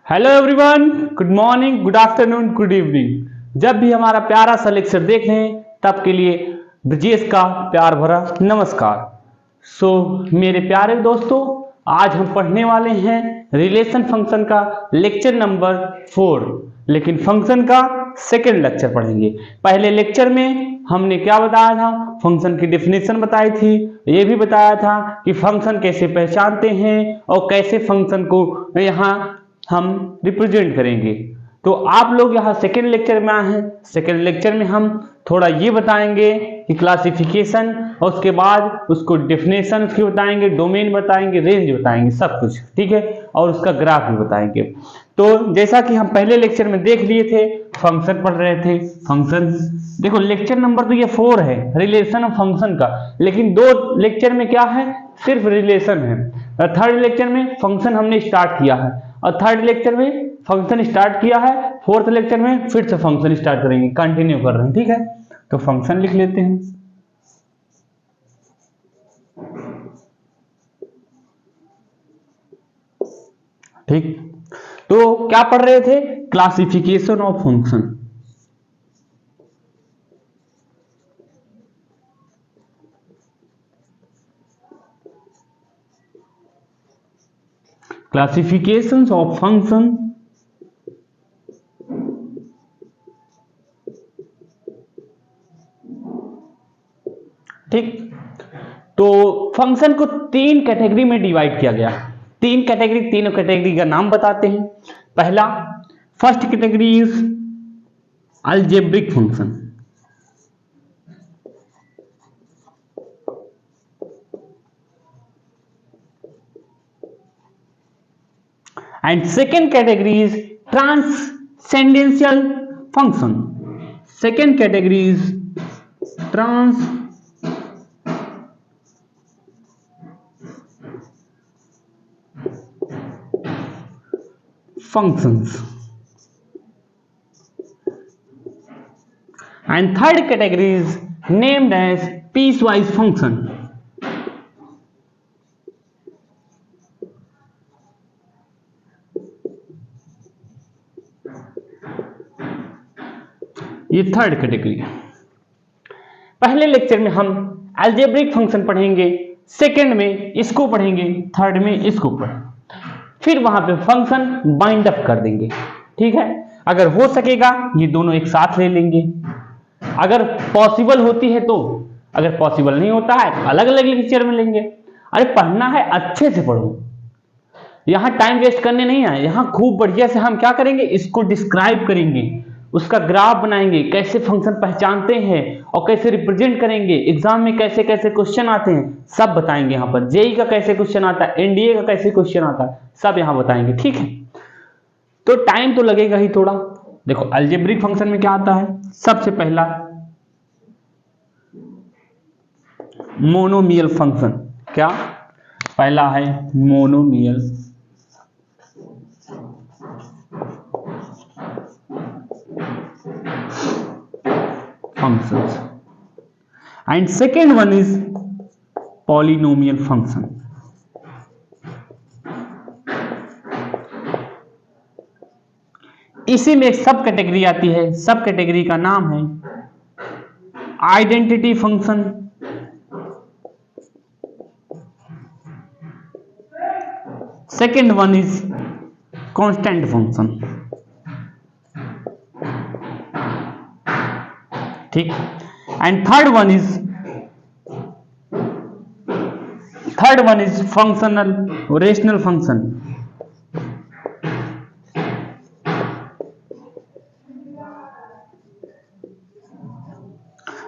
Hello everyone, good morning, good afternoon, good evening. जब भी हमारा प्यारा सा लेक्चर देख रहे हैं तब के लिए ब्रजेश का प्यार भरा नमस्कार। मेरे प्यारे दोस्तों, आज हम पढ़ने वाले हैं रिलेशन फंक्शन का लेक्चर नंबर 4, लेकिन फंक्शन का सेकेंड लेक्चर पढ़ेंगे। पहले लेक्चर में हमने क्या बताया था, फंक्शन की डेफिनेशन बताई थी, ये भी बताया था कि फंक्शन कैसे पहचानते हैं और कैसे फंक्शन को यहाँ हम रिप्रेजेंट करेंगे। तो आप लोग यहाँ सेकेंड लेक्चर में आए हैं। सेकेंड लेक्चर में हम थोड़ा ये बताएंगे कि क्लासिफिकेशन, और उसके बाद उसको डेफिनेशन उसकी बताएंगे, डोमेन बताएंगे, रेंज बताएंगे, सब कुछ ठीक है, और उसका ग्राफ भी बताएंगे। तो जैसा कि हम पहले लेक्चर में देख लिए थे, फंक्शन पढ़ रहे थे। फंक्शन देखो, लेक्चर नंबर तो ये 4 है रिलेशन ऑफ फंक्शन का, लेकिन 2 लेक्चर में क्या है, सिर्फ रिलेशन है। थर्ड लेक्चर में फंक्शन हमने स्टार्ट किया है, और थर्ड लेक्चर में फंक्शन स्टार्ट किया है, फोर्थ लेक्चर में फिर से फंक्शन स्टार्ट करेंगे, कंटिन्यू कर रहे हैं, ठीक है। तो फंक्शन लिख लेते हैं। ठीक, तो क्या पढ़ रहे थे, classification of function. Classifications of function, ठीक। तो फंक्शन को 3 कैटेगरी में डिवाइड किया गया। 3 कैटेगरी, तीनों कैटेगरी का नाम बताते हैं। पहला, first category is algebraic function, and second category is transcendental function. Second category is functions, and third category is named as piecewise function. ये थर्ड कैटेगरी है। पहले लेक्चर में हम अलजेब्रिक फंक्शन पढ़ेंगे, सेकंड में इसको पढ़ेंगे, थर्ड में इसको पढ़ेंगे, फिर वहां पे फंक्शन बाइंड अप कर देंगे, ठीक है। अगर हो सकेगा ये दोनों एक साथ ले लेंगे, अगर पॉसिबल होती है तो, अगर पॉसिबल नहीं होता है अलग अलग लेक्चर में लेंगे। अरे पढ़ना है, अच्छे से पढ़ो, यहां टाइम वेस्ट करने नहीं आए। यहां खूब बढ़िया से हम क्या करेंगे, इसको डिस्क्राइब करेंगे, उसका ग्राफ बनाएंगे, कैसे फंक्शन पहचानते हैं और कैसे रिप्रेजेंट करेंगे, एग्जाम में कैसे कैसे क्वेश्चन आते हैं सब बताएंगे। यहाँ पर जेई का कैसे क्वेश्चन आता है, एनडीए का कैसे क्वेश्चन आता है, सब यहाँ बताएंगे, ठीक है। तो टाइम तो लगेगा ही थोड़ा। देखो अलजेब्रिक फंक्शन में क्या आता है, सबसे पहला मोनोमियल फंक्शन। क्या पहला है, monomial functions, and second one is polynomial function. इसी में एक सब कैटेगरी आती है, सब कैटेगरी का नाम है identity function, second one is constant function, ठीक। And third one is functional rational function,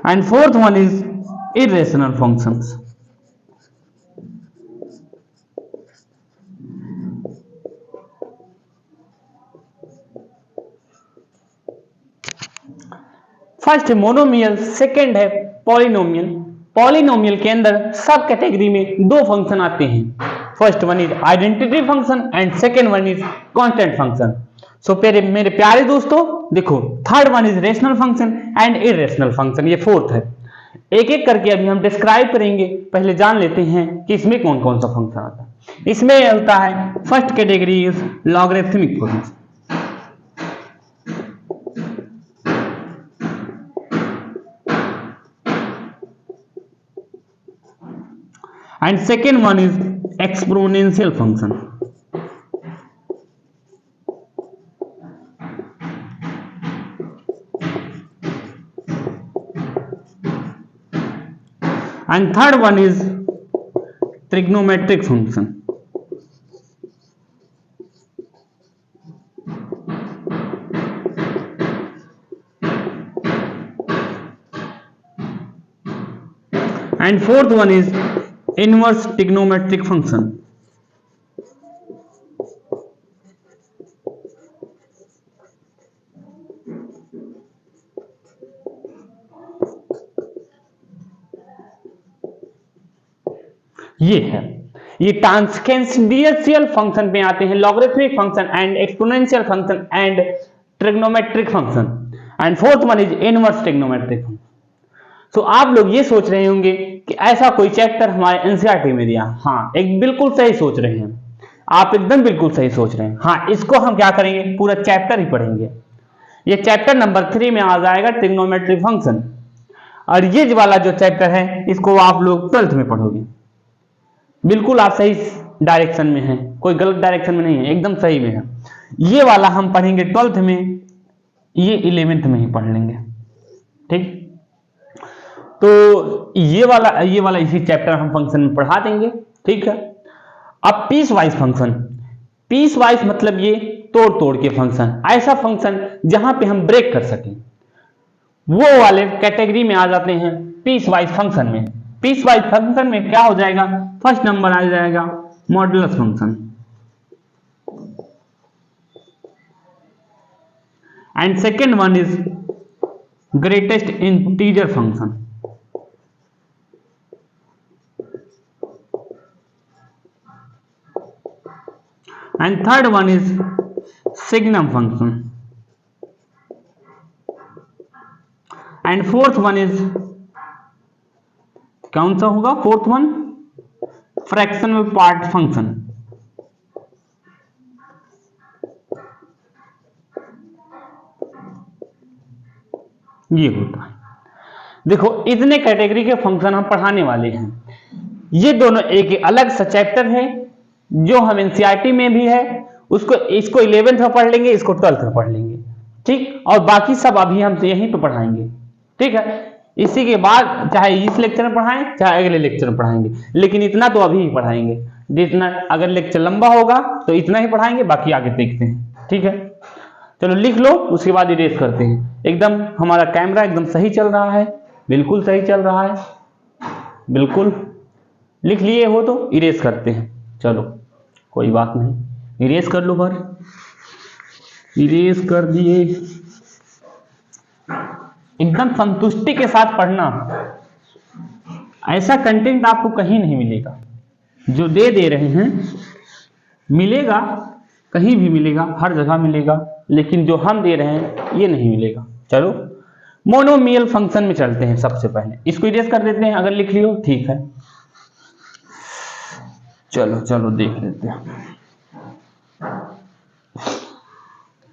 and fourth one is irrational functions. First है मोनोमियल, सेकेंड है पॉलिनोमियल। पॉलिनोमियल के अंदर सब कैटेगरी में 2 फंक्शन आते हैं। First one is identity function and second one is constant function. So मेरे प्यारे दोस्तों देखो, third one is rational function and irrational function, ये फोर्थ है। एक एक करके अभी हम डिस्क्राइब करेंगे, पहले जान लेते हैं कि इसमें कौन कौन सा फंक्शन आता है। इसमें होता है first category is logarithmic function, and second one is exponential function, and third one is trigonometric function. And fourth one is inverse trigonometric function. ये है, ये टांजेंशियल फंक्शन पे आते हैं, logarithmic function and exponential function and trigonometric function, and fourth one is inverse trigonometric function. तो आप लोग ये सोच रहे होंगे कि ऐसा कोई चैप्टर हमारे एनसीईआरटी में दिया। हाँ, एक बिल्कुल सही सोच रहे हैं आप, एकदम बिल्कुल सही सोच रहे हैं। हाँ, इसको हम क्या करेंगे, पूरा चैप्टर ही पढ़ेंगे। ये चैप्टर नंबर 3 में आ जाएगा ट्रिग्नोमेट्रिक फंक्शन, और ये वाला जो चैप्टर है इसको आप लोग 12th में पढ़ोगे। बिल्कुल आप सही डायरेक्शन में हैं, कोई गलत डायरेक्शन में नहीं है, एकदम सही में है। ये वाला हम पढ़ेंगे 12th में, ये 11th में ही पढ़ लेंगे। ठीक, तो ये वाला इसी चैप्टर हम फंक्शन में पढ़ा देंगे। ठीक है। अब piecewise function, piecewise मतलब ये तोड़ तोड़ के फंक्शन, ऐसा फंक्शन जहां पे हम ब्रेक कर सकें, वो वाले कैटेगरी में आ जाते हैं पीस वाइज फंक्शन में। पीस वाइज फंक्शन में क्या हो जाएगा, फर्स्ट नंबर आ जाएगा modulus function, and second one is greatest integer function, and third one is signum function, and fourth one is, कौन सा होगा fourth one, fractional part function. ये होता है। देखो, इतने कैटेगरी के फंक्शन हम पढ़ाने वाले हैं। ये दोनों एक अलग सा चैप्टर है जो हम एनसीईआरटी में भी है, इसको 11th में पढ़ लेंगे, इसको 12th में पढ़ लेंगे। ठीक, और बाकी सब अभी हम यहीं पे पढ़ाएंगे। ठीक है, इसी के बाद चाहे इस लेक्चर में पढ़ाएं चाहे अगले लेक्चर में पढ़ाएंगे, लेकिन इतना तो अभी ही पढ़ाएंगे। जितना अगर लेक्चर लंबा होगा तो इतना ही पढ़ाएंगे, बाकी आगे देखते हैं। ठीक है, चलो लिख लो, उसके बाद इरेज करते हैं। एकदम हमारा कैमरा एकदम सही चल रहा है, बिल्कुल सही चल रहा है, बिल्कुल लिख लिए हो तो इरेज करते हैं। चलो कोई बात नहीं, इरेज कर लो, भर इरेज कर दिए। एकदम संतुष्टि के साथ पढ़ना, ऐसा कंटेंट आपको कहीं नहीं मिलेगा। जो दे रहे हैं मिलेगा, कहीं भी मिलेगा, हर जगह मिलेगा, लेकिन जो हम दे रहे हैं ये नहीं मिलेगा। चलो मोनोमियल फंक्शन में चलते हैं। सबसे पहले इसको इरेज कर देते हैं, अगर लिख लियो ठीक है। चलो देख लेते हैं।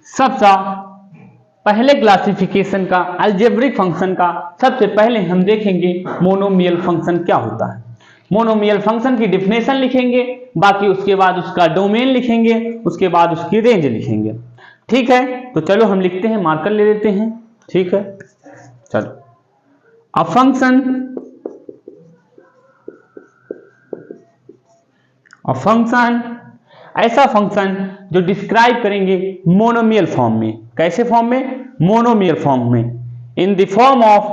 सबसे पहले क्लासिफिकेशन का अलजेब्रिक फंक्शन का सबसे पहले हम देखेंगे मोनोमियल फंक्शन क्या होता है। मोनोमियल फंक्शन की डिफिनेशन लिखेंगे, बाकी उसके बाद उसका डोमेन लिखेंगे, उसके बाद उसकी रेंज लिखेंगे। ठीक है, तो चलो हम लिखते हैं, मार्कर ले लेते हैं। ठीक है, चलो। अ फंक्शन ऐसा फंक्शन जो डिस्क्राइब करेंगे मोनोमियल फॉर्म में। कैसे फॉर्म में, मोनोमियल फॉर्म में, in the form of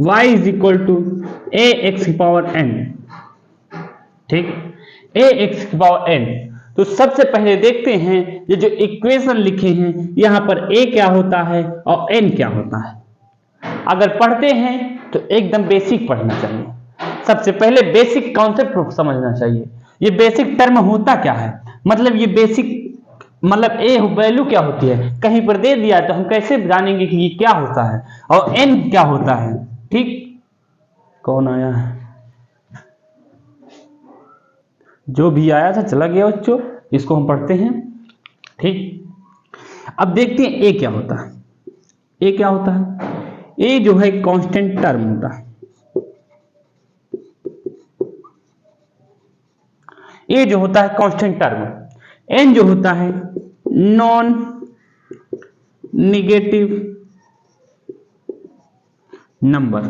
y is equal to ax की पावर n। ठीक, ax की पावर n। तो सबसे पहले देखते हैं ये जो इक्वेशन लिखे हैं, यहां पर a क्या होता है और n क्या होता है। अगर पढ़ते हैं तो एकदम बेसिक पढ़ना चाहिए। सबसे पहले बेसिक कॉन्सेप्ट समझना चाहिए। ये बेसिक टर्म होता क्या है, मतलब ये बेसिक मतलब ए वैल्यू क्या होती है, कहीं पर दे दिया तो हम कैसे जानेंगे कि ये क्या होता है, और एन क्या होता है। ठीक, कौन आया है? जो भी आया था चला गया बच्चों, इसको हम पढ़ते हैं। ठीक, अब देखते हैं ए क्या होता है। ए क्या होता है? ए जो है कांस्टेंट टर्म होता है। ए जो होता है कांस्टेंट टर्म। एन जो होता है non negative number.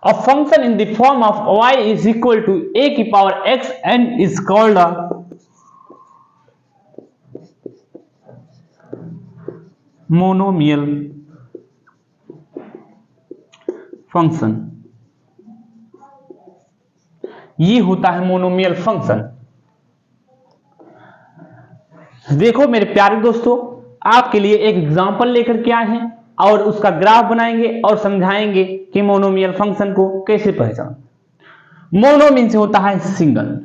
A function in the form of y is equal to a की power x n is called a monomial function. ये होता है मोनोमियल फंक्शन। देखो मेरे प्यारे दोस्तों, आपके लिए एक एग्जांपल लेकर के आए हैं और उसका ग्राफ बनाएंगे और समझाएंगे कि मोनोमियल फंक्शन को कैसे पहचान। मोनो मीन से होता है सिंगल।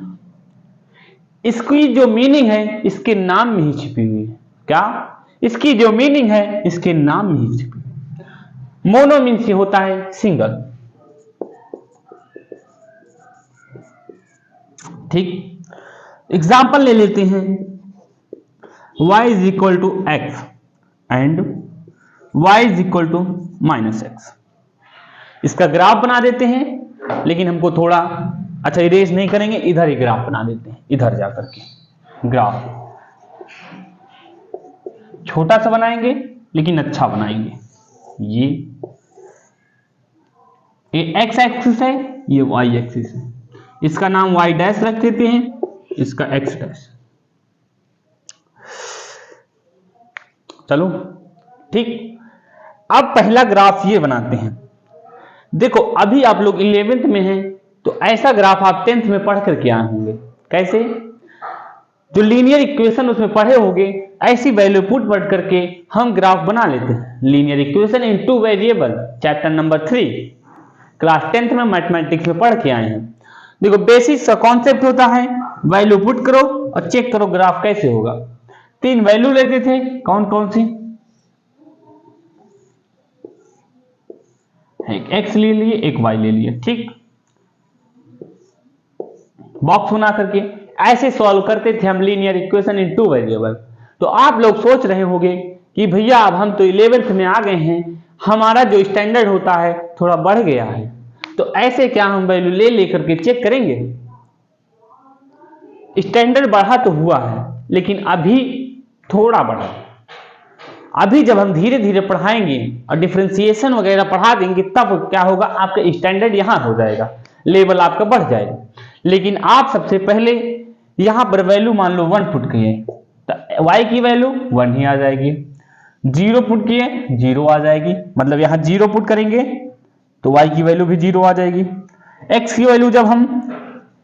इसकी जो मीनिंग है इसके नाम में ही छिपी हुई है। क्या? इसकी जो मीनिंग है इसके नाम में ही छिपी हुई है। मोनो मीन से होता है सिंगल। ठीक, एग्जाम्पल ले लेते हैं। y is equal to x and y is equal to minus x. इसका ग्राफ बना देते हैं, लेकिन हमको थोड़ा अच्छा इरेज नहीं करेंगे, इधर ही ग्राफ बना देते हैं। इधर जाकर के ग्राफ छोटा सा बनाएंगे लेकिन अच्छा बनाएंगे। ये एक्स एक्सिस है, ये वाई एक्सिस है। इसका नाम वाई डैश रख देते हैं, इसका एक्स डैश। चलो ठीक, अब पहला ग्राफ ये बनाते हैं। देखो अभी आप लोग 11th में हैं, तो ऐसा ग्राफ आप 10th में पढ़ करके आए होंगे। कैसे? जो लीनियर इक्वेशन उसमें पढ़े होंगे, ऐसी वैल्यू पुट पढ़ करके हम ग्राफ बना लेते हैं। Linear equation in two variable, chapter number 3, class 10th में मैथमेटिक्स में पढ़ के आए हैं। देखो बेसिक का कॉन्सेप्ट होता है, वैल्यू पुट करो और चेक करो ग्राफ कैसे होगा। 3 वैल्यू लेते थे, कौन कौन सी? एक x ले लिए, एक y ले लिए। ठीक, बॉक्स बना करके ऐसे सॉल्व करते थे हम linear equation in two variable. तो आप लोग सोच रहे होंगे कि भैया अब हम तो 11th में आ गए हैं, हमारा जो स्टैंडर्ड होता है थोड़ा बढ़ गया है, तो ऐसे क्या हम वैल्यू ले लेकर के चेक करेंगे? स्टैंडर्ड बढ़ा तो हुआ है, लेकिन अभी थोड़ा बढ़ा। अभी जब हम धीरे धीरे पढ़ाएंगे और डिफरेंशिएशन वगैरह पढ़ा देंगे, तब क्या होगा, आपका स्टैंडर्ड यहां हो जाएगा, लेवल आपका बढ़ जाएगा। लेकिन आप सबसे पहले यहां पर वैल्यू मान लो 1 पुट किए, तो y की वैल्यू 1 ही आ जाएगी। 0 पुट किए, 0 आ जाएगी, मतलब यहां 0 पुट करेंगे तो y की वैल्यू भी 0 आ जाएगी। x की वैल्यू जब हम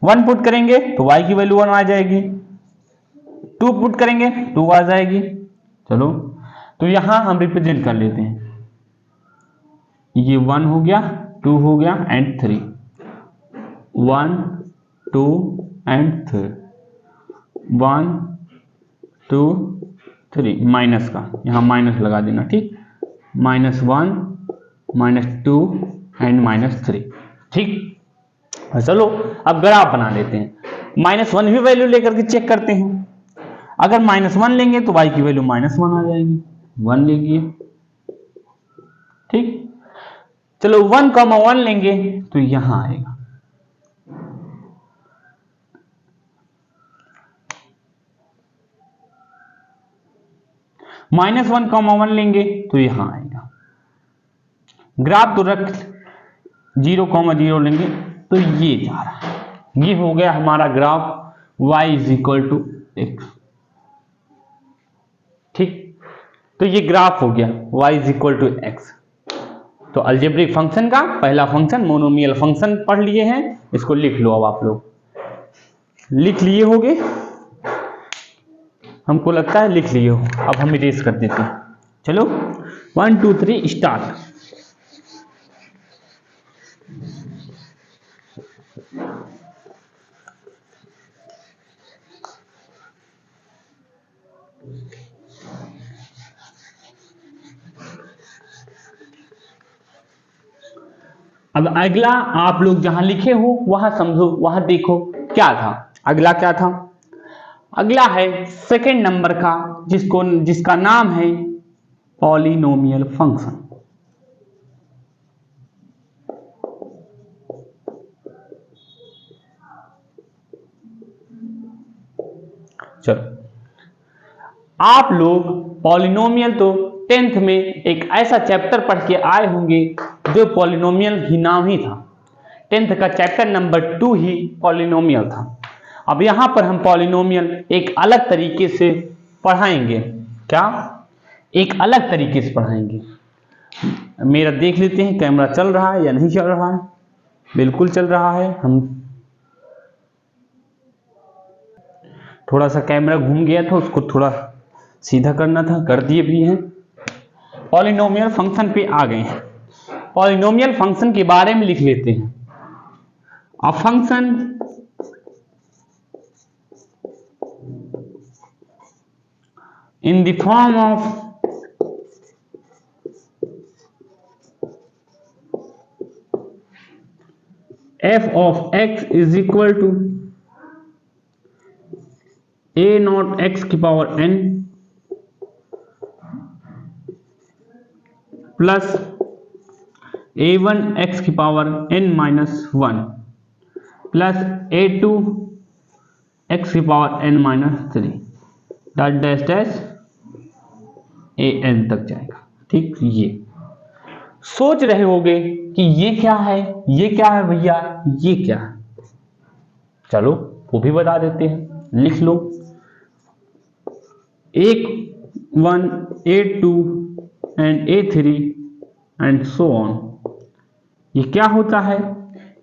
1 पुट करेंगे तो y की वैल्यू 1 आ जाएगी। 2 पुट करेंगे 2 आ जाएगी। चलो, तो यहां हम रिप्रेजेंट कर लेते हैं। ये 1 हो गया, 2 हो गया एंड 3। 1 2 एंड 3, 1 2 3, माइनस का यहां माइनस लगा देना। ठीक, -1 -2 एंड -3। ठीक, चलो अब ग्राफ बना लेते हैं। -1 भी वैल्यू लेकर के चेक करते हैं। अगर -1 लेंगे तो y की वैल्यू -1 आ जाएगी। 1 लेंगे, ठीक, चलो 1,1 लेंगे तो यहां आएगा। -1,1 लेंगे तो यहां आएगा। ग्राफ तो रख 0,0 लेंगे तो ये जा रहा है। ये हो गया हमारा graph y is equal to x. ठीक, तो ये ग्राफ हो गया y is equal to x. तो अलजेब्रिक फंक्शन का पहला फंक्शन मोनोमियल फंक्शन पढ़ लिए हैं, इसको लिख लो। अब आप लोग लिख लिए होंगे, हमको लगता है लिख लिए हो। अब हम इरेज कर देते हैं। चलो 1 2 3 स्टार्ट। अब अगला आप लोग जहां लिखे हो वहां समझो, वहां देखो क्या था। अगला क्या था? अगला है सेकंड नंबर का, जिसका नाम है पॉलिनोमियल फंक्शन। चलो, आप लोग पॉलिनोमियल तो टेंथ में एक ऐसा चैप्टर पढ़ के आए होंगे जो पॉलिनोमियल ही नाम ही था। टेंथ का चैप्टर नंबर 2 ही पॉलिनोमियल था। अब यहां पर हम पॉलिनोमियल एक अलग तरीके से पढ़ाएंगे। क्या? एक अलग तरीके से पढ़ाएंगे। मेरा देख लेते हैं कैमरा चल रहा है या नहीं चल रहा है। बिल्कुल चल रहा है। हम थोड़ा सा कैमरा घूम गया था, उसको थोड़ा सीधा करना था, कर दिए भी हैं। पॉलिनोमियल फंक्शन पे आ गए हैं। पॉलिनोमियल फंक्शन के बारे में लिख लेते हैं। A function in the form of f of x is equal to a naught x की power n plus a1 x की power n minus 1 plus a2 x की power n minus 3 dash dash dash a n तक जाएगा। ठीक, ये सोच रहे होगे कि ये क्या है, ये क्या है भैया, ये क्या है। चलो वो भी बता देते हैं, लिख लो। A1 A2 and A3 and so on. ये क्या होता है?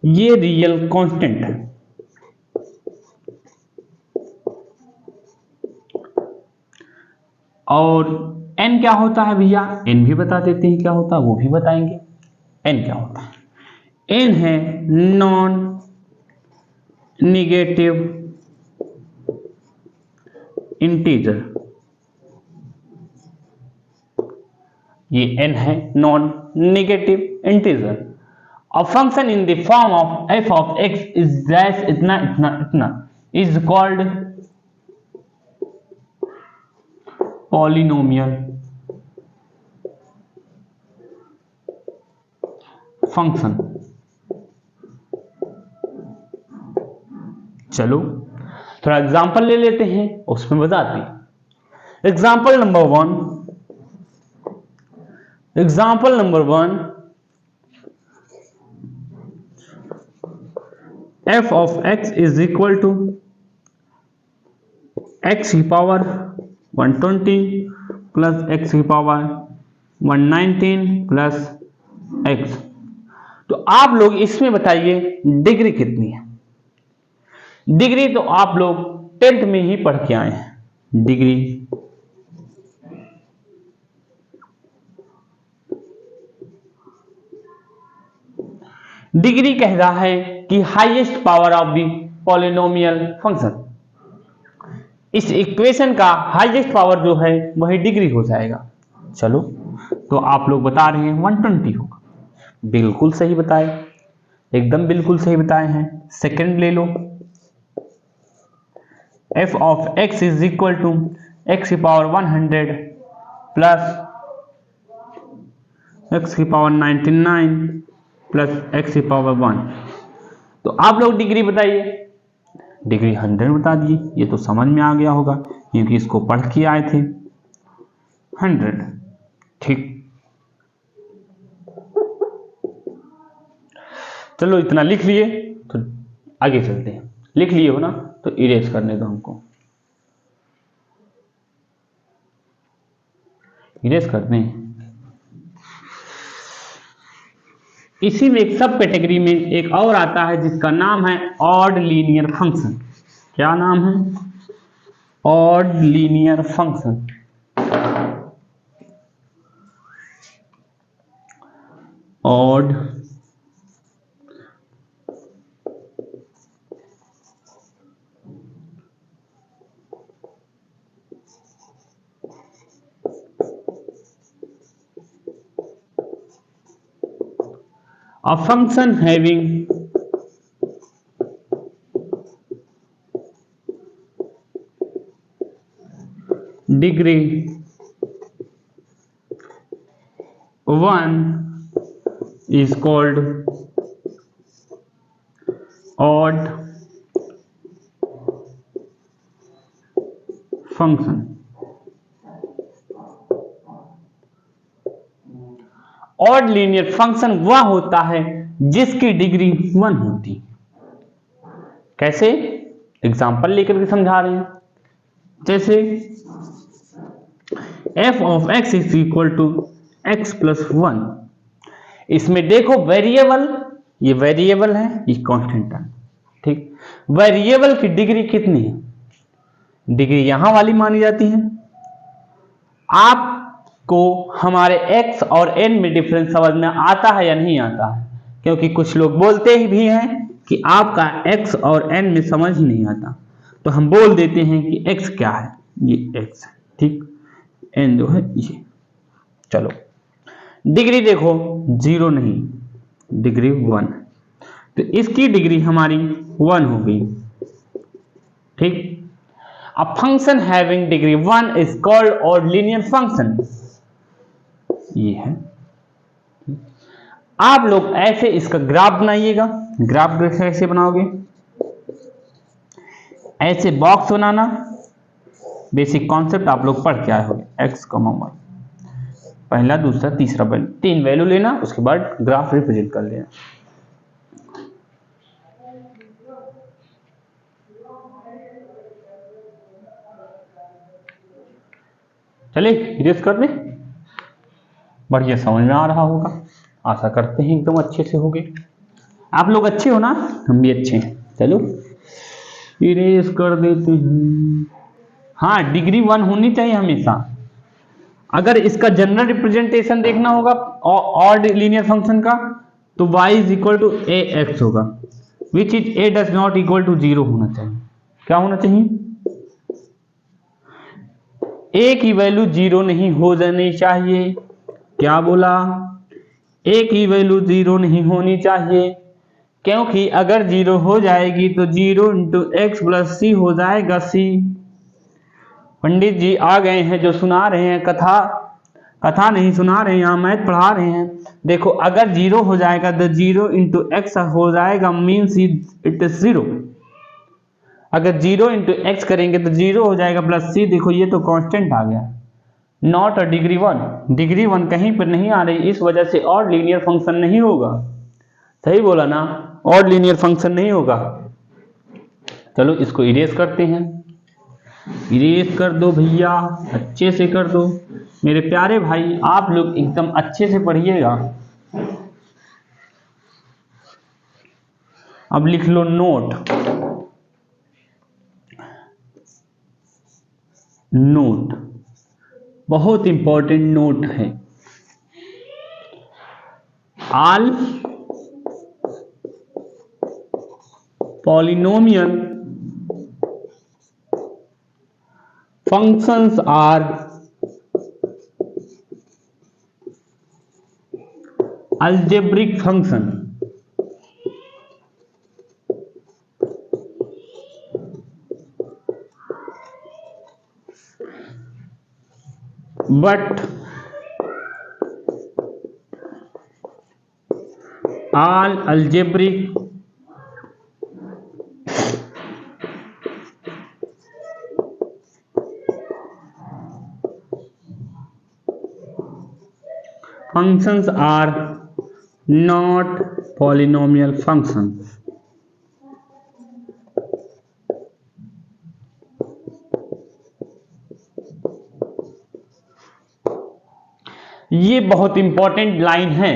ये रियल कांस्टेंट है। और n क्या होता है भैया? n भी बता देते हैं क्या होता है, वो भी बताएंगे। n क्या होता है? n है नॉन निगेटिव इंटीजर। ये n है non negative integer. A function in the form of f of x is dash इतना इतना इतना इज कॉल्ड पॉलिनोमियल फंक्शन। चलो थोड़ा एग्जांपल ले लेते हैं, उसमें बताते हैं। Example number 1, example number 1, f of x is equal to x की पावर 120 प्लस x की पावर 119 प्लस x। तो आप लोग इसमें बताइए डिग्री कितनी है? डिग्री तो आप लोग टेंथ में ही पढ़ के आए हैं। डिग्री डिग्री कह रहा है कि highest power of the polynomial function. इस इक्वेशन का हाईएस्ट पावर जो है वही डिग्री हो जाएगा। चलो, तो आप लोग बता रहे हैं 120 होगा। बिल्कुल सही बताए, एकदम बिल्कुल सही बताए हैं। सेकंड ले लो। f of x is equal to x की पावर 100 प्लस x की पावर 99 प्लस x की पावर 1। तो आप लोग डिग्री बताइए। डिग्री 100 बता दिए, ये तो समझ में आ गया होगा क्योंकि इसको पढ़ के आए थे। 100। ठीक, चलो इतना लिख लिए तो आगे चलते हैं। लिख लिए हो ना, तो इरेज करने दो, हमको इरेज करते हैं। इसी में एक सब कैटेगरी में एक और आता है जिसका नाम है ऑड लीनियर फंक्शन। क्या नाम है? Odd linear function. Odd A function having degree 1 is called odd function. Odd linear function वह होता है जिसकी डिग्री 1 होती। कैसे? एग्जांपल लेकर के समझा रहे हैं। जैसे f of x is equal to x plus 1। इसमें देखो वेरिएबल, ये वेरिएबल है, ये कांस्टेंट है। ठीक, वेरिएबल की डिग्री कितनी है? डिग्री यहां वाली मानी जाती है। आपको हमारे x और n में डिफरेंस समझ में आता है या नहीं आता है? क्योंकि कुछ लोग बोलते ही भी हैं कि आपका x और n में समझ ही नहीं आता, तो हम बोल देते हैं कि x क्या है, ये x है। ठीक, n जो है ये। चलो डिग्री देखो 0 नहीं, डिग्री 1, तो इसकी डिग्री हमारी 1 हो गई। ठीक, a function having degree 1 is called odd linear function. ये है। आप लोग ऐसे इसका ग्राफ बनाइएगा। ग्राफ कैसे बनाओगे? ऐसे बॉक्स बनाना, बेसिक कॉन्सेप्ट आप लोग पढ़ के आए होंगे। x, y, पहला, दूसरा, तीसरा वैल्यू, 3 वैल्यू लेना, उसके बाद ग्राफ रिप्रेजेंट कर लेना। चलिए इरेज कर दें। बढ़िया समझ में आ रहा होगा, आशा करते हैं एकदम अच्छे से होगे। आप लोग अच्छे हो ना? हम भी अच्छे हैं। चलो इरेज कर देते हैं। हाँ, डिग्री 1 होनी चाहिए हमेशा। अगर इसका जनरल रिप्रेजेंटेशन देखना होगा ऑड लीनियर फंक्शन का, तो y is equal to a x होगा, which is a does not equal to 0 होना चाहिए। क्या होना चाहिए? a की वैल्यू 0 नहीं हो जानी चाहिए। क्या बोला? a की वैल्यू 0 नहीं होनी चाहिए, क्योंकि अगर 0 हो जाएगी तो 0 इंटू एक्स प्लस सी हो जाएगा c। पंडित जी आ गए हैं जो सुना रहे हैं कथा नहीं सुना रहे हैं, यहाँ मैथ पढ़ा रहे हैं। देखो अगर 0 हो जाएगा तो 0 इंटू एक्स हो जाएगा, मीन्स इट इज 0। अगर 0 इंटू एक्स करेंगे तो 0 हो जाएगा प्लस सी। देखो ये तो कांस्टेंट आ गया, नॉट अ डिग्री 1। डिग्री 1 कहीं पर नहीं आ रही, इस वजह से ऑड लीनियर फंक्शन नहीं होगा। सही बोला ना? ऑड लीनियर फंक्शन नहीं होगा। चलो इसको इरेज करते हैं। इरेज कर दो भैया, अच्छे से कर दो मेरे प्यारे भाई। आप लोग एकदम अच्छे से पढ़िएगा। अब लिख लो नोट। नोट बहुत इंपॉर्टेंट नोट है। All polynomial functions are algebraic function, but all algebraic functions are not polynomial functions। ये बहुत इंपॉर्टेंट लाइन है,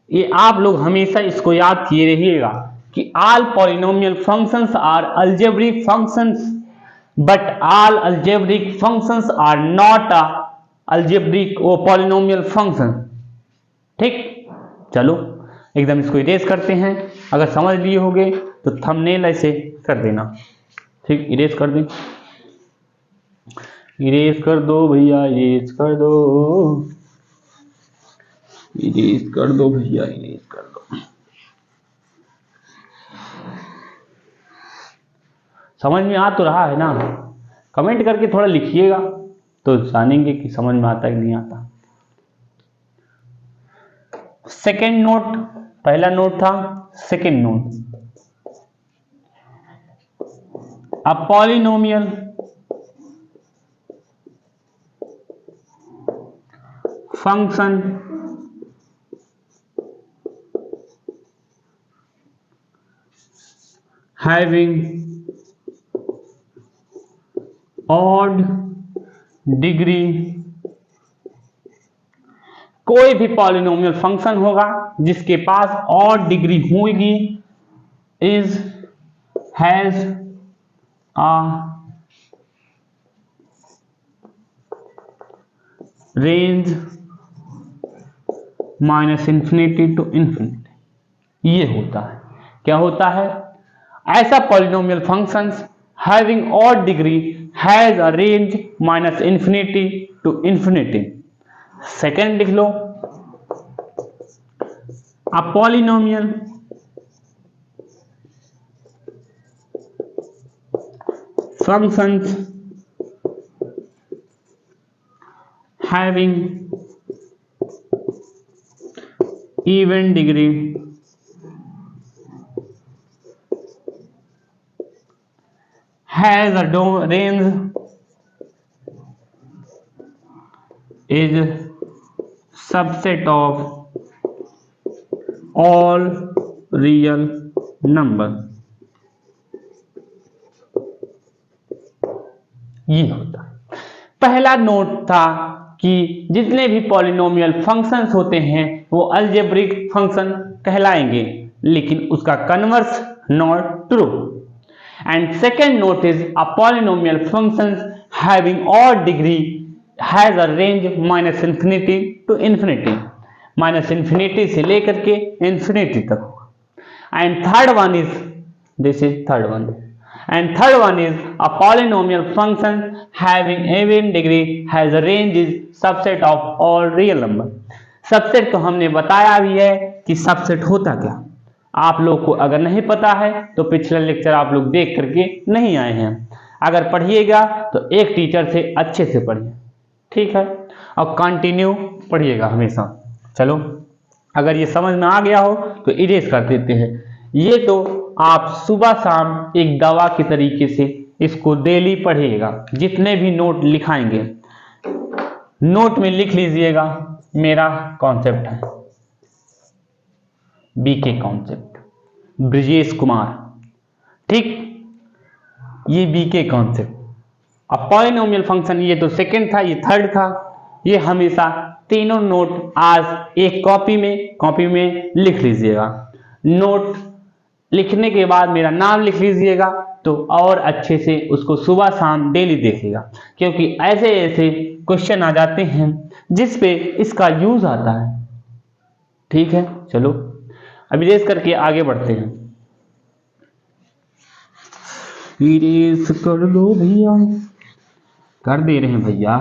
ये आप लोग हमेशा इसको याद किए रहिएगा कि all polynomial functions are algebraic functions, but all algebraic functions are not algebraic वो पॉलिनोमियल फंक्शन। ठीक, चलो एकदम इसको इरेज करते हैं। अगर समझ लिए होगे तो थंबनेल ऐसे कर देना। ठीक, इरेज कर दें। इरेज कर दो भैया, इरेज कर दो, इरेज कर दो भैया, इरेज कर दो। समझ में आ तो रहा है ना? कमेंट करके थोड़ा लिखिएगा तो जानेंगे कि समझ में आता है कि नहीं आता। सेकेंड नोट, पहला नोट था, second note, a polynomial function having odd degree, कोई भी पॉलिनोमियल फंक्शन होगा जिसके पास ऑड डिग्री होगी, is has a range minus infinity to infinity. ये होता है, क्या होता है? ऐसा polynomial functions having odd degree has a range minus infinity to infinity. Second लिख लो, a polynomial functions having even degree has a range is subset of all real number। ये होता है। पहला नोट था कि जितने भी पॉलिनोमियल फंक्शंस होते हैं वो अलजेब्रिक फंक्शन कहलाएंगे, लेकिन उसका converse not true. And second note is a polynomial functions having odd degree has a range minus infinity to infinity, minus infinity से लेकर के इंफिनिटी तक होगा। And third one is, this is third one, and third one is a polynomial function having even degree has a range is subset of all real number। Subset तो हमने बताया भी है कि सबसेट होता क्या। आप लोग को अगर नहीं पता है तो पिछला लेक्चर आप लोग देख करके नहीं आए हैं। अगर पढ़िएगा तो एक टीचर से अच्छे से पढ़िए, ठीक है, और कंटिन्यू पढ़िएगा हमेशा। चलो, अगर ये समझ में आ गया हो तो इरेज कर देते हैं। ये तो आप सुबह शाम एक दवा की तरीके से इसको डेली पढ़िएगा। जितने भी नोट लिखाएंगे नोट में लिख लीजिएगा मेरा कॉन्सेप्ट है, बीके कॉन्सेप्ट, ब्रजेश कुमार, ठीक, ये बीके कॉन्सेप्ट। अब पॉलिनोमियल फंक्शन ये तो सेकंड था, ये थर्ड था। ये हमेशा तीनों नोट आज एक कॉपी में लिख लीजिएगा। नोट लिखने के बाद मेरा नाम लिख लीजिएगा तो और अच्छे से उसको सुबह शाम डेली देखिएगा, क्योंकि ऐसे ऐसे क्वेश्चन आ जाते हैं जिस पे इसका यूज आता है। ठीक है, चलो अब इरेज करके आगे बढ़ते हैं। इरेज कर दो भैया, कर दे रहे हैं भैया।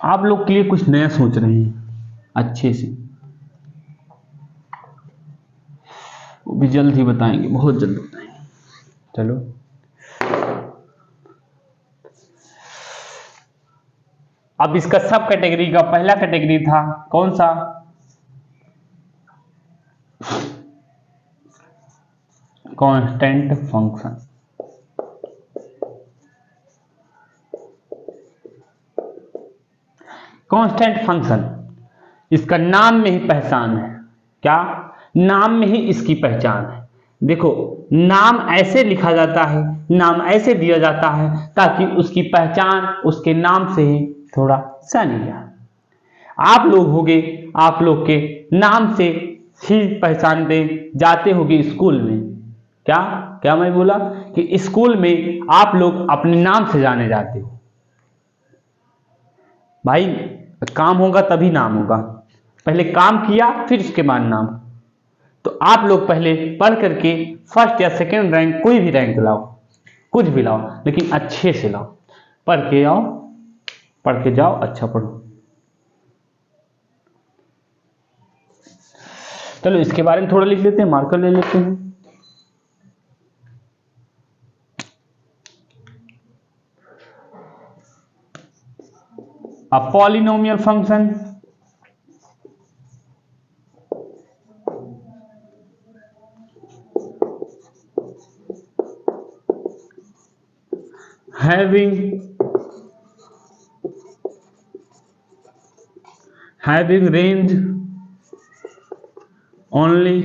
आप लोग के लिए कुछ नया सोच रहे हैं अच्छे से, वो भी जल्द ही बताएंगे, बहुत जल्द बताएंगे। चलो, अब इसका सब कैटेगरी का पहला कैटेगरी था कौन सा? Constant function. कांस्टेंट फंक्शन, इसका नाम में ही पहचान है। क्या? नाम में ही इसकी पहचान है। देखो, नाम ऐसे लिखा जाता है, नाम ऐसे दिया जाता है ताकि उसकी पहचान उसके नाम से ही थोड़ा जानी जाए। आप लोग होगे, आप लोग के नाम से ही पहचानते जाते होगे स्कूल में। क्या क्या मैं बोला कि स्कूल में आप लोग अपने नाम से जाने जाते हो। भाई, काम होगा तभी नाम होगा, पहले काम किया फिर उसके बाद नाम। तो आप लोग पहले पढ़ करके फर्स्ट या सेकंड रैंक, कोई भी रैंक लाओ, कुछ भी लाओ, लेकिन अच्छे से लाओ, पढ़ के आओ, पढ़ के जाओ, अच्छा पढ़ो। चलो इसके बारे में थोड़ा लिख लेते हैं, मार्कर ले लेते हैं। A polynomial function having range only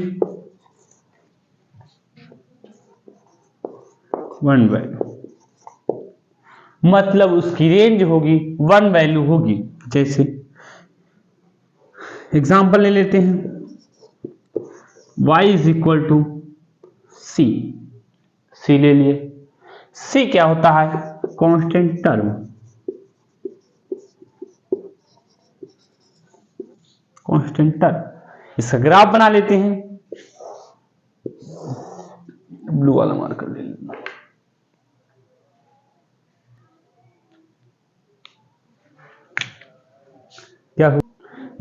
one value, मतलब उसकी रेंज होगी वन वैल्यू होगी। जैसे एग्जांपल ले लेते हैं, y इज इक्वल टू सी, सी ले लिए। सी क्या होता है? Constant term, constant term. इसका ग्राफ बना लेते हैं, ब्लू वाला मार्कर ले लेना। क्या हुआ?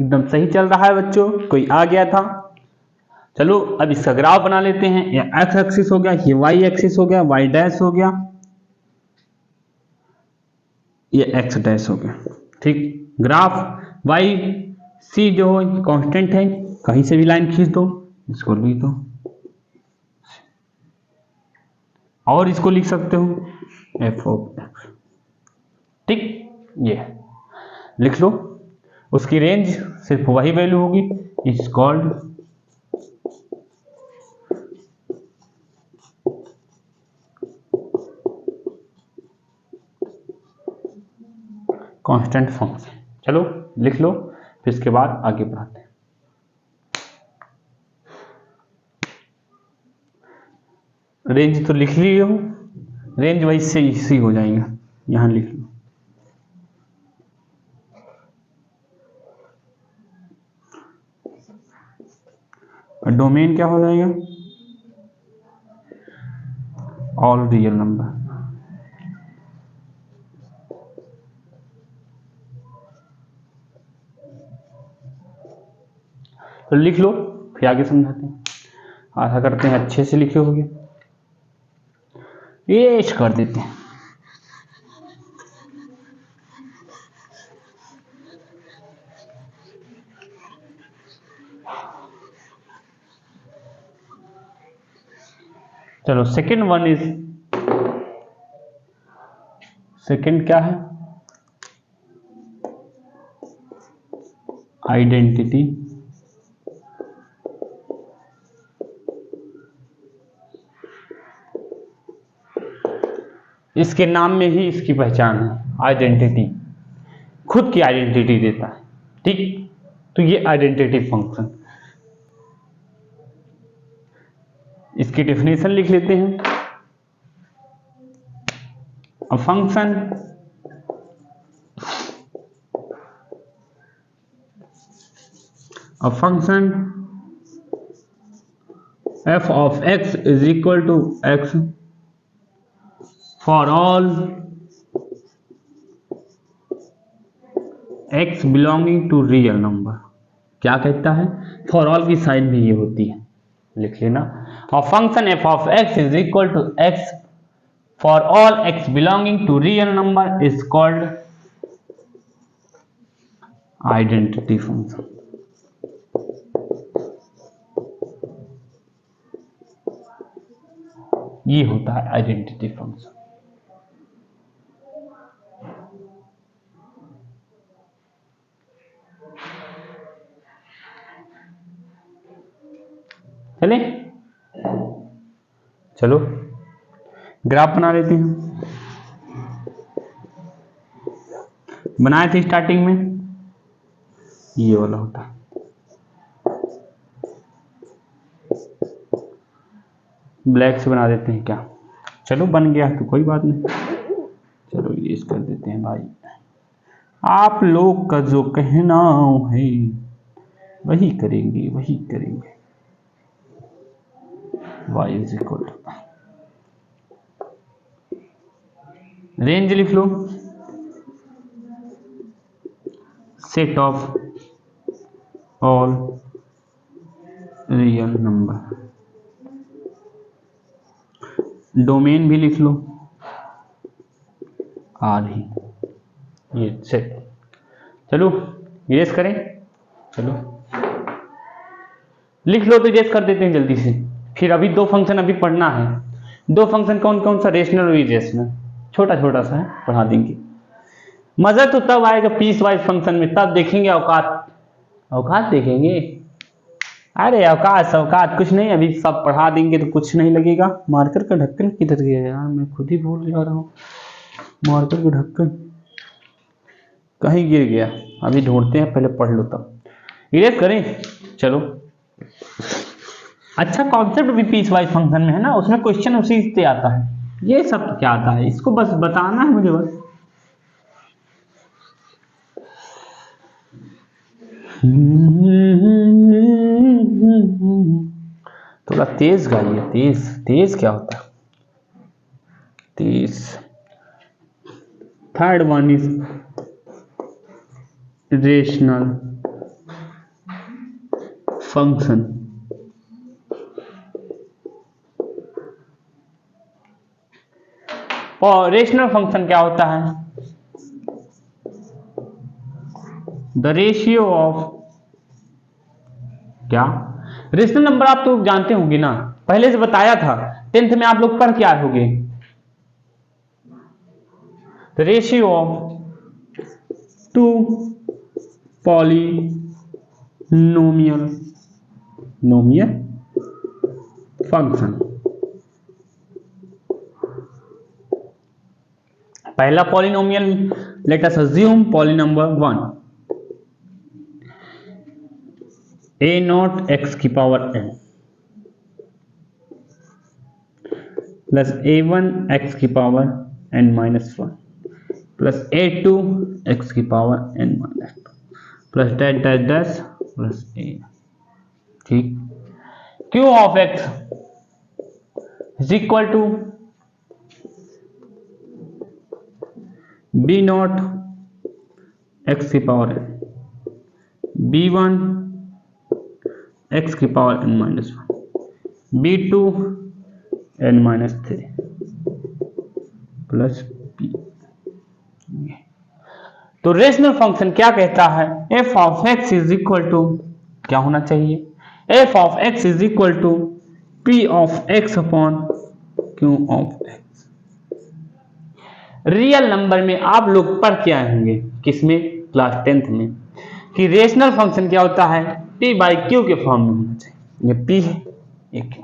एकदम सही चल रहा है बच्चों, कोई आ गया था? चलो अब इसका ग्राफ बना लेते हैं। ये एक्स एक्सिस हो गया, ये वाई एक्सिस हो गया, वाई डैश हो गया, ये एक्स डैश हो गया। ठीक, ग्राफ वाई सी जो कांस्टेंट है, कहीं से भी लाइन खींच दो, इसको लिख दो, और इसको लिख सकते हो एफ ऑफ एक्स। ठीक, ये लिख लो। उसकी रेंज सिर्फ वही वैल्यू होगी, इज कॉल्ड कांस्टेंट फंक्शन। चलो लिख लो, फिर इसके बाद आगे बढ़ाते हैं। रेंज तो लिख ली हो, रेंज वही से इसी हो जाएगा, यहां लिख लो। और डोमेन क्या हो जाएगा? All real number. तो लिख लो, फिर आगे समझाते हैं। आशा करते हैं अच्छे से लिखे होंगे। ये कर देते हैं। चलो सेकंड वन इज, सेकंड क्या है? आइडेंटिटी इसके नाम में ही इसकी पहचान है, आइडेंटिटी, खुद की आइडेंटिटी देता है। ठीक, तो ये आइडेंटिटी फंक्शन, इसकी डेफिनेशन लिख लेते हैं। A function f of x is equal to x for all x belonging to real number। क्या कहता है? फॉर ऑल की साइन भी ये होती है, लिख लेना। और function f of x is equal to x for all x belonging to real number is called identity function। ये होता है आइडेंटिटी फंक्शन। चले, चलो ग्राफ बना लेते हैं। बनाए थे स्टार्टिंग में, ये वाला होता है। ब्लैक से बना देते हैं क्या? चलो बन गया तो कोई बात नहीं, चलो इरेज कर देते हैं भाई। आप लोग का जो कहना है वही करेंगे, वही करेंगे। y is equal to, range लिख लो, set of all real number. Domain भी लिख लो आर ही, ये सेट। चलो इरेज करें, चलो लिख लो तो इरेज कर देते हैं जल्दी से। फिर अभी दो फंक्शन अभी पढ़ना है। दो फंक्शन कौन कौन सा, रेशनल और इरेशनल, छोटा छोटा सा है, पढ़ा देंगे। मजा तो तब आएगा पीस वाइज फंक्शन में, तब देखेंगे औकात। औकात देखेंगे, अरे औकात औकात कुछ नहीं, अभी सब पढ़ा देंगे तो कुछ नहीं लगेगा। मार्कर का ढक्कन किधर गया यार, मैं खुद ही भूल जा रहा हूँ। मार्कर का ढक्कन कहीं गिर गया, अभी ढूंढते हैं, पहले पढ़ लो तब इरेज करें। चलो अच्छा कॉन्सेप्ट भी पीस वाइज फंक्शन में है ना, उसमें क्वेश्चन उसी से आता है। ये सब तो क्या आता है, इसको बस बताना है मुझे बस। थोड़ा तेज गाइए, तेज तेज क्या होता है, तेज। Third one is rational function. और रेशनल फंक्शन क्या होता है, द रेशियो ऑफ, क्या रेशनल नंबर आप तो जानते होंगे ना, पहले से बताया था, 10th में आप लोग पढ़ के आए होंगे। The ratio of two polynomial function. पहला polynomial, let us assume poly number 1, a naught x की power n plus a1 x की power n minus 1 plus a2 x की power n minus 2 plus dash dash dash plus a। ठीक, q of x is equal to b naught x की power n, b1 x की power n minus 1, b2 n minus 3 plus p। तो rational function क्या कहता है, f of x is equal to क्या होना चाहिए, f of x is equal to p of x upon q of x। Real number में आप लोग पढ़ के आए होंगे, किसमें, क्लास 10th में, कि रेशनल फंक्शन क्या होता है, p बाई क्यू के फॉर्म में होना चाहिए। ये p है, ये q,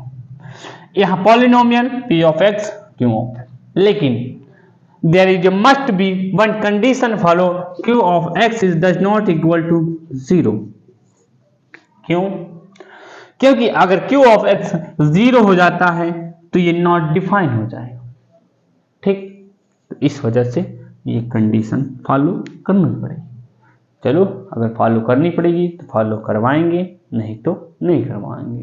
यहाँ polynomial p of x q of x, लेकिन there is must be one condition follow, q of x is does not equal to 0। क्यों, क्योंकि अगर q ऑफ x 0 हो जाता है तो ये नॉट डिफाइन हो जाएगा। ठीक, तो इस वजह से ये कंडीशन फॉलो करनी पड़ेगी। चलो अगर फॉलो करनी पड़ेगी तो फॉलो करवाएंगे, नहीं तो नहीं करवाएंगे।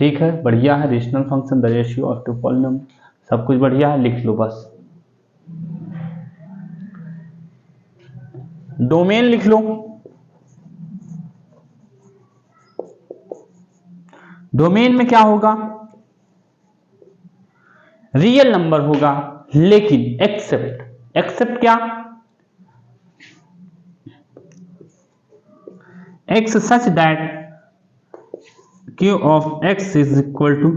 ठीक है, बढ़िया है। Rational function, the ratio of two polynomial, सब कुछ बढ़िया है, लिख लो बस। डोमेन लिख लो, डोमेन में क्या होगा, रियल नंबर होगा, लेकिन एक्सेप्ट, एक्सेप्ट क्या, x such that q of x is equal to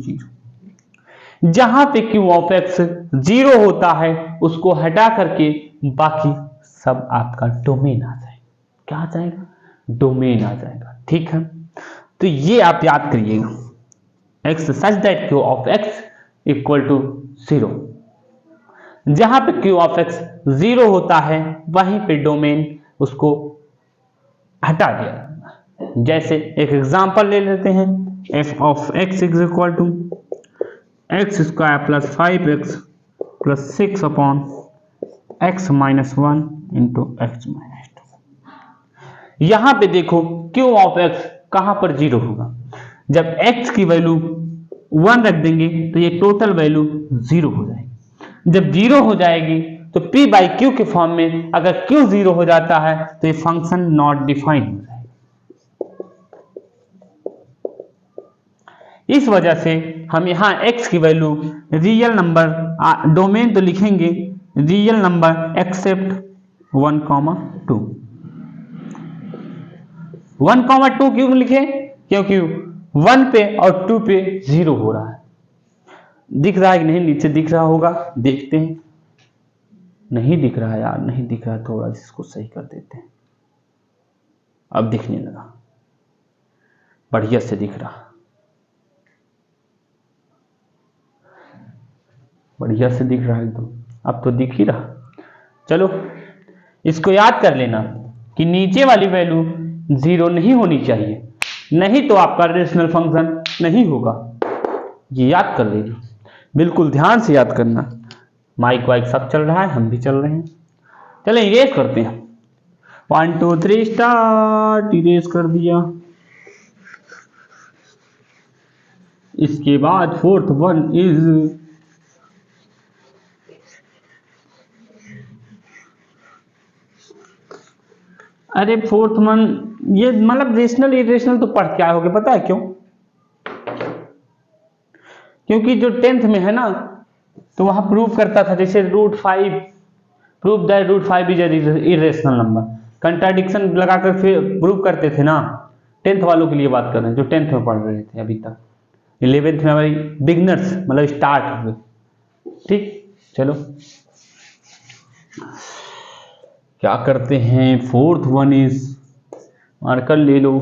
0। जहां पे q of x 0 होता है उसको हटा करके बाकी सब आपका डोमेन आ जाएगा। क्या आ जाएगा, डोमेन आ जाएगा। ठीक है, तो ये आप याद करिएगा, x such that q of x equal to 0। जहां पे q of x 0 होता है वहीं पे डोमेन उसको हटा दिया। जैसे एक एग्जांपल ले लेते हैं, f of x is equal to x square plus 5x plus 6 upon x minus 1 into x minus 2। यहां पे देखो q ऑफ x कहां पर 0 होगा, जब x की वैल्यू 1 रख देंगे तो ये टोटल वैल्यू 0 हो जाएगी। जब 0 हो जाएगी तो p बाई क्यू के फॉर्म में अगर q 0 हो जाता है तो ये फंक्शन नॉट डिफाइंड हो जाएगा। इस वजह से हम यहाँ x की वैल्यू रियल नंबर, डोमेन तो लिखेंगे रियल नंबर एक्सेप्ट 1, 2। 1, 2 क्यों लिखे? क्योंकि 1 पे और 2 पे 0 हो रहा है। दिख रहा है कि नहीं? नीचे दिख रहा होगा, देखते हैं। नहीं दिख रहा है यार, नहीं दिख रहा है, थोड़ा इसको सही कर देते हैं। अब दिखने लगा, बढ़िया से दिख रहा, बढ़िया से दिख रहा है एकदम। अब तो दिख ही रहा। चलो इसको याद कर लेना कि नीचे वाली वैल्यू 0 नहीं होनी चाहिए, नहीं तो आपका रेशनल फंक्शन नहीं होगा। ये याद कर लेना, बिल्कुल ध्यान से याद करना। माइक वाइक सब चल रहा है, हम भी चल रहे हैं। चलें इरेज करते हैं। 1 2 3 स्टार्ट। इरेज कर दिया। इसके बाद फोर्थ वन इज अरे फोर्थ वन, ये मतलब रेशनल इरेशनल तो पढ़ के आए होगे, पता है क्यों? क्योंकि जो 10th में है ना, तो वहां प्रूव करता था, जैसे √5 prove that √5 is irrational number, contradiction लगाकर फिर प्रूव करते थे ना। 10th वालों के लिए बात कर रहे हैं जो 10th में पढ़ रहे थे अभी तक। 11th में हमारी बिगनर्स मतलब स्टार्ट हुए। ठीक, चलो क्या करते हैं। फोर्थ वन इज, मार्कर ले लो।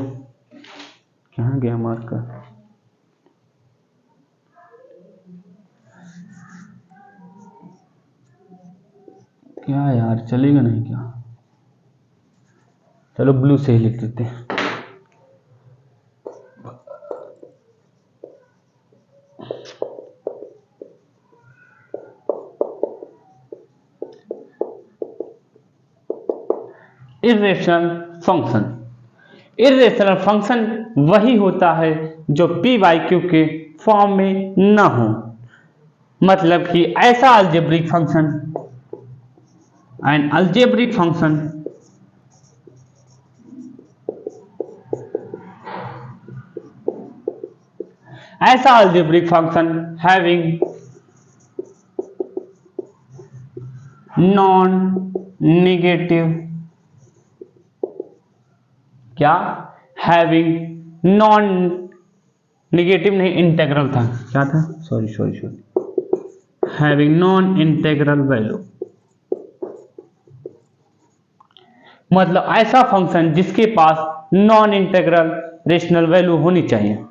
कहाँ गया मार्कर? क्या यार, चलेगा नहीं क्या? चलो ब्लू से ही लिख देते हैं। इर्रेशनल फंक्शन, इर्रेशनल फंक्शन वही होता है जो p बाई क्यू के फॉर्म में ना हो। मतलब कि ऐसा algebraic function, an algebraic function ऐसा algebraic function having non negative, क्या हैविंग नॉन नेगेटिव नहीं, इंटेग्रल था, क्या था, sorry having non integral value. मतलब ऐसा फंक्शन जिसके पास नॉन इंटेग्रल रेशनल वैल्यू होनी चाहिए।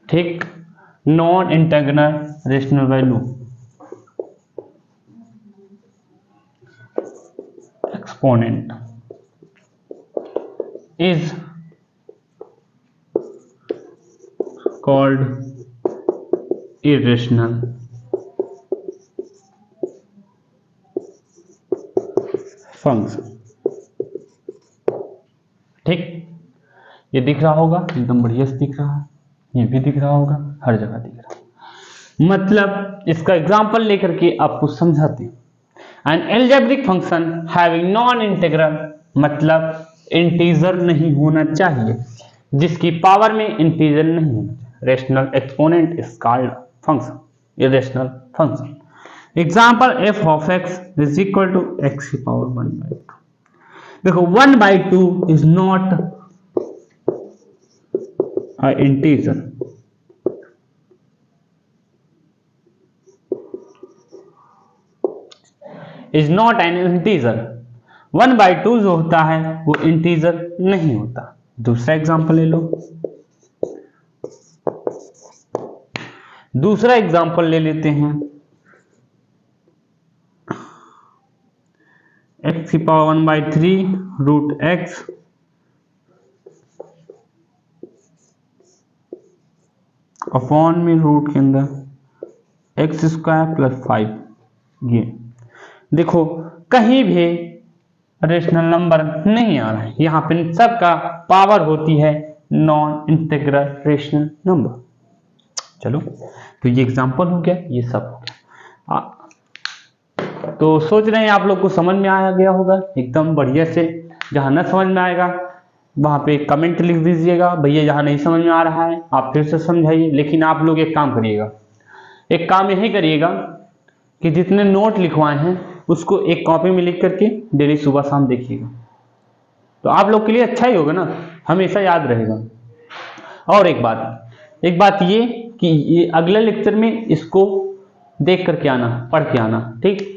ठीक, non integral rational value exponent is called irrational function। ठीक, ये दिख रहा होगा, एकदम बढ़िया से दिख रहा है, ये भी दिख रहा होगा, हर जगह दिख रहा है। मतलब इसका एग्जांपल लेकर के आपको समझाते हैं। An algebraic function having non integral, मतलब इंटीजर नहीं होना चाहिए, जिसकी पावर में इंटीजर नहीं होना चाहिए। Rational exponent is called function, irrational function. Example f of x is equal to x की पावर 1/2। देखो 1/2 is not a integer, is not an integer. 1/2 जो होता है वो इंटीजर नहीं होता। दूसरा एग्जांपल ले लो, दूसरा एग्जांपल ले लेते हैं। x की पावर 1/3 √x अपॉन में रूट के अंदर x² + 5। ये देखो कहीं भी रेशनल नंबर नहीं आ रहा है, यहां पे सबका पावर होती है नॉन इंटीग्रल रेशनल नंबर। चलो तो ये एग्जांपल हो गया, ये सब हो गया। तो तो सोच रहे हैं आप लोग को समझ में आ गया होगा एकदम बढ़िया से। जहाँ न समझ में आएगा वहाँ पे कमेंट लिख दीजिएगा, भैया जहाँ नहीं समझ में आ रहा है आप फिर से समझाइए। लेकिन आप लोग एक काम करिएगा, एक काम यही करिएगा कि जितने नोट लिखवाए हैं उसको एक कॉपी में लिख करके डेली सुबह शाम देखिएगा, तो आप लोग के लिए अच्छा ही होगा ना, हमेशा याद रहेगा। और एक बात ये कि ये अगले लेक्चर में इसको देख करके आना, पढ़ के आना, ठीक।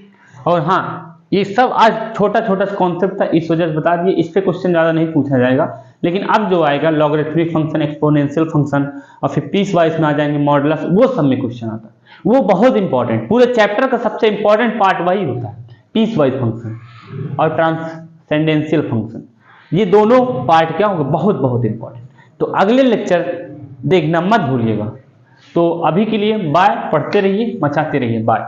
और हाँ, ये सब आज छोटा छोटा कॉन्सेप्ट था, इस वजह से बता दिए, इस पे क्वेश्चन ज़्यादा नहीं पूछा जाएगा। लेकिन अब जो आएगा लॉगरिथमिक फंक्शन, एक्सपोनेंशियल फंक्शन और फिर पीस वाइज में आ जाएंगे मॉडुलस, वो सब में क्वेश्चन आता है, वो बहुत इंपॉर्टेंट, पूरे चैप्टर का सबसे इंपॉर्टेंट पार्ट वही होता है, पीस वाइज फंक्शन और ट्रांसेंडेंशियल फंक्शन। ये दोनों पार्ट क्या होंगे, बहुत बहुत इंपॉर्टेंट। तो अगले लेक्चर देखना मत भूलिएगा। तो अभी के लिए बाय, पढ़ते रहिए, मचाते रहिए, बाय।